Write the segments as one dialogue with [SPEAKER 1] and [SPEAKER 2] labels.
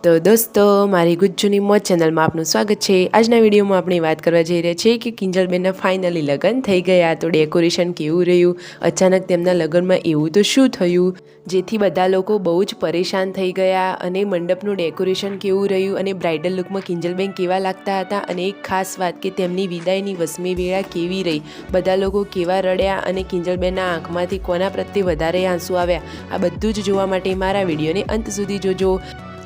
[SPEAKER 1] તો દોસ્તો મારી ગુજ્જુની મોજ ચેનલમાં આપનું સ્વાગત છે। આજના વિડીયોમાં આપણે વાત કરવા જઈ રહ્યા છીએ કે કિંજલબેનના ફાઇનલી લગ્ન થઈ ગયા, તો ડેકોરેશન કેવું રહ્યું, અચાનક તેમના લગ્નમાં એવું તો શું થયું જેથી બધા લોકો બહુ જ પરેશાન થઈ ગયા, અને મંડપનું ડેકોરેશન કેવું રહ્યું, અને બ્રાઇડલ લુકમાં કિંજલબેન કેવા લાગતા હતા, અને એક ખાસ વાત કે તેમની વિદાયની વસમી વેળા કેવી રહી, બધા લોકો કેવા રડ્યા, અને કિંજલબેનના આંખમાંથી કોના પ્રત્યે વધારે આંસુ આવ્યા, આ બધું જ જોવા માટે મારા વિડીયોને અંત સુધી જોજો।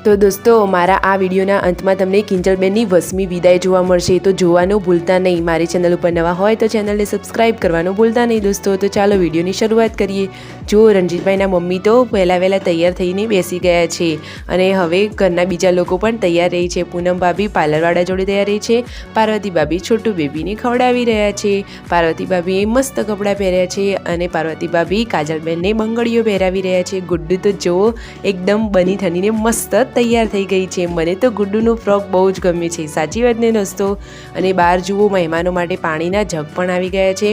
[SPEAKER 1] તો દોસ્તો મારા આ વિડીયોના અંતમાં તમને કિંજલબેનની વસમી વિદાય જોવા મળશે, તો જોવાનું ભૂલતા નહીં। મારી ચેનલ ઉપર નવા હોય તો ચેનલને સબસ્ક્રાઈબ કરવાનું ભૂલતા નહીં દોસ્તો। તો ચાલો વિડીયોની શરૂઆત કરીએ। જો રણજીતભાઈના મમ્મી તો વહેલા તૈયાર થઈને બેસી ગયા છે, અને હવે ઘરના બીજા લોકો પણ તૈયાર રહી છે। પૂનમ ભાભી પાર્લરવાળા જોડે તૈયાર રહી છે, પાર્વતી ભાભી છોટું બેબીને ખવડાવી રહ્યા છે, પાર્વતી ભાભીએ મસ્ત કપડાં પહેર્યા છે, અને પાર્વતી ભાભી કાજલબેનને બંગડીઓ પહેરાવી રહ્યા છે। ગુડ્ડુ તો જો એકદમ બની થઈને મસ્ત તૈયાર થઈ ગઈ છે। મને તો ગુડ્ડુનું ફ્રોક બહુ જ ગમે છે, સાચી વાત ને દોસ્તો। અને બહાર જુઓ મહેમાનો માટે પાણીના જગ પણ આવી ગયા છે,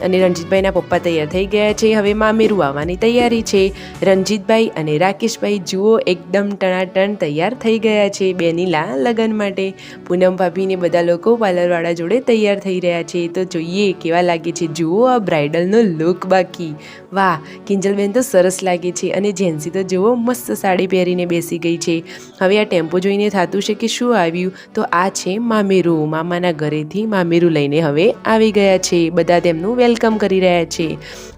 [SPEAKER 1] અને રણજીતભાઈના પપ્પા તૈયાર થઈ ગયા છે। હવે મામેરું આવવાની તૈયારી છે। રણજીતભાઈ અને રાકેશભાઈ જુઓ એકદમ ટનાટન તૈયાર થઈ ગયા છે બેનીલા લગ્ન માટે। પૂનમ ભાભીને બધા લોકો પાર્લરવાળા જોડે તૈયાર થઈ રહ્યા છે, તો જોઈએ કેવા લાગે છે। જુઓ આ બ્રાઇડલનો લુક, બાકી વાહ, કિંજલબેન તો સરસ લાગે છે, અને જેન્સી તો જુઓ મસ્ત સાડી પહેરીને બેસી ગઈ છે। હવે આ ટેમ્પો જોઈને થતું છે કે શું આવ્યું, તો આ છે મામેરું, મામાના ઘરેથી મામેરું લઈને હવે આવી ગયા છે, બધા તેમનું વેલકમ કરી રહ્યા છે।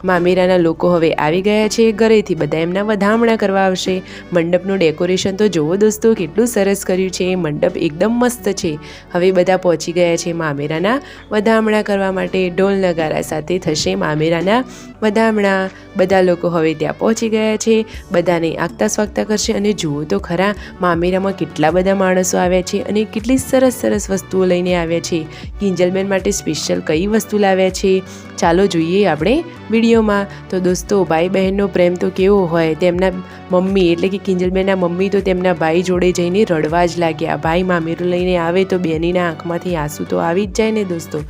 [SPEAKER 1] મામેરાના લોકો હવે આવી ગયા છે ઘરેથી, બધા એમના વધામણા કરવા આવશે। મંડપનું ડેકોરેશન તો જુઓ દોસ્તો કેટલું સરસ કર્યું છે, મંડપ એકદમ મસ્ત છે। હવે બધા પહોંચી ગયા છે મામેરાના વધામણા કરવા માટે, ઢોલ નગારા સાથે થશે મામેરાના વધામણા। બધા લોકો હવે ત્યાં પહોંચી ગયા છે, બધાને આગતા સ્વાગતા કરશે। અને જુઓ તો ખરા મામેરામાં કેટલા બધા માણસો આવ્યા છે, અને કેટલી સરસ સરસ વસ્તુઓ લઈને આવ્યા છે। કિંજલબેન માટે સ્પેશિયલ કઈ વસ્તુ લાવ્યા છે ચાલો જોઈએ આપણે વિડીયોમાં। તો દોસ્તો ભાઈ બહેનનો પ્રેમ તો કેવો હોય, તેમના મમ્મી એટલે કે કિંજલબેનના મમ્મી તો તેમના ભાઈ જોડે જઈને રડવા જ લાગ્યા। ભાઈ મામેરું લઈને આવે તો બેનીના આંખમાંથી આંસુ તો આવી જ જાય ને દોસ્તો।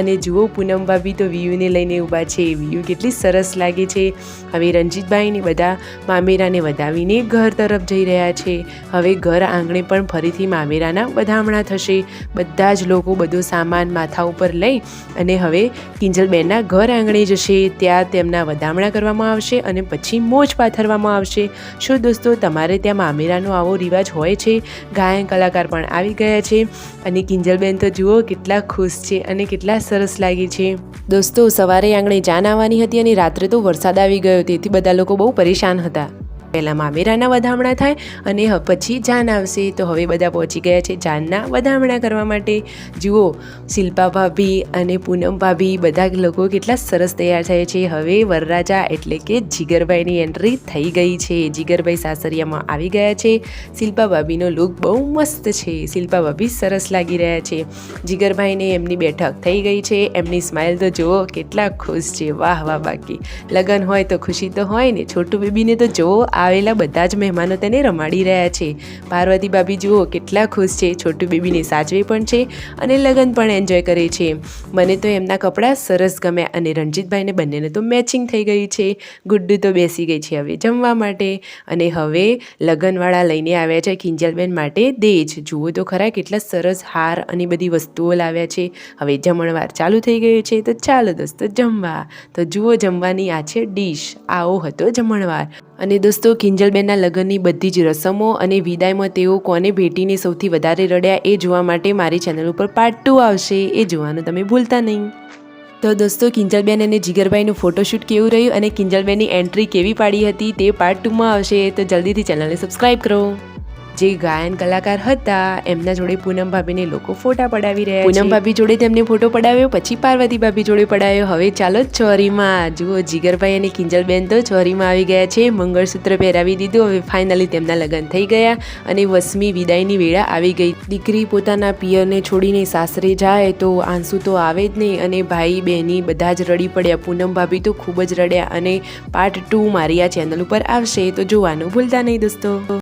[SPEAKER 1] અને જુઓ પૂનમ ભાભી તો વિયુને લઈને ઊભા છે, વિયુ કેટલી સરસ લાગે છે। હવે રણજીતભાઈને બધા મામેરાને વધાવીને ઘર તરફ જઈ રહ્યા છે। હવે ઘર આંગણે પણ ફરીથી મામેરાના વધામણા થશે, બધા જ લોકો બધો સામાન માથા ઉપર લઈ અને હવે કિંજલબેનના ઘર આંગણે જશે, ત્યાં તેમના વધામણા કરવામાં આવશે, અને પછી મોજ પાથરવામાં આવશે। શું દોસ્તો તમારે ત્યાં મામેરાનો આવો રિવાજ હોય છે? ગાયન કલાકાર પણ આવી ગયા છે, અને કિંજલબેન તો જુઓ કેટલા ખુશ છે, અને કેટલા સરસ લાગે છે। દોસ્તો સવારે આંગણે જાન આવવાની હતી, અને રાત્રે તો વરસાદ આવી ગયો, તેથી બધા લોકો બહુ પરેશાન હતા। પહેલાં મામેરાના વધામણા થાય અને પછી જાન આવશે, તો હવે બધા પહોંચી ગયા છે જાનના વધામણા કરવા માટે। જુઓ શિલ્પા ભાભી અને પૂનમ ભાભી બધા લોકો કેટલા સરસ તૈયાર થયા છે। હવે વરરાજા એટલે કે જીગરભાઈની એન્ટ્રી થઈ ગઈ છે, જીગરભાઈ સાસરિયામાં આવી ગયા છે। શિલ્પા ભાભીનો લુક બહુ મસ્ત છે, શિલ્પા ભાભી સરસ લાગી રહ્યા છે। જીગરભાઈને એમની બેઠક થઈ ગઈ છે, એમની સ્માઇલ તો જુઓ કેટલા ખુશ છે, વાહ વાહ। બાકી લગ્ન હોય તો ખુશી તો હોય ને, છોટું બેબીને તો જુઓ આવેલા બધા જ મહેમાનો તેને રમાડી રહ્યા છે। પાર્વતી ભાભી જુઓ કેટલા ખુશ છે, છોટું બેબીને સાચવે પણ છે, અને લગ્ન પણ એન્જોય કરે છે। મને તો એમના કપડાં સરસ ગમ્યા, અને રણજીતભાઈને બંનેને તો મેચિંગ થઈ ગઈ છે। ગુડ્ડુ તો બેસી ગઈ છે હવે જમવા માટે, અને હવે લગ્નવાળા લઈને આવ્યા છે કિંજલબેન માટે દેજ। જુઓ તો ખરા કેટલા સરસ હાર અને બધી વસ્તુઓ લાવ્યા છે। હવે જમણવાર ચાલુ થઈ ગયો છે, તો ચાલો દોસ્તો જમવા। તો જુઓ જમવાની આ છે ડીશ, આવો હતો જમણવાર। અને દોસ્તો કિંજલબેનના લગ્નની બધી જ રસમો અને વિદાયમાં તેઓ કોને ભેટીને સૌથી વધારે રડ્યા એ જોવા માટે મારી ચેનલ ઉપર પાર્ટ 2 આવશે, એ જોવાનું તમે ભૂલતા નહીં। તો દોસ્તો કિંજલબેન અને જીગરભાઈનું ફોટોશૂટ કેવું રહ્યું, અને કિંજલબેનની એન્ટ્રી કેવી પાડી હતી તે પાર્ટ 2માં આવશે, તો જલ્દીથી ચેનલને સબસ્ક્રાઈબ કરો। જે ગાયન કલાકાર હતા એમના જોડે પૂનમ ભાભીને લોકો ફોટા પડાવી રહ્યા છે। પૂનમ ભાભી જોડે તેમને ફોટો પડાવ્યો, પછી પાર્વતી ભાભી જોડે પડાવ્યો। હવે ચાલો ચોરીમાં, જુઓ જીગરભાઈ અને કિંજલબેન તો ચોરીમાં આવી ગયા છે, મંગળસૂત્ર પહેરાવી દીધું। હવે ફાઇનલી તેમના લગ્ન થઈ ગયા, અને વસમી વિદાયની વેળા આવી ગઈ। દીકરી પોતાના પિયરને છોડીને સાસરે જાય તો આંસુ તો આવે જ નહીં, અને ભાઈ બહેની બધા જ રડી પડ્યા। પૂનમ ભાભી તો ખૂબ જ રડ્યા, અને પાર્ટ 2 મારી આ ચેનલ ઉપર આવશે, તો જોવાનું ભૂલતા નહીં દોસ્તો।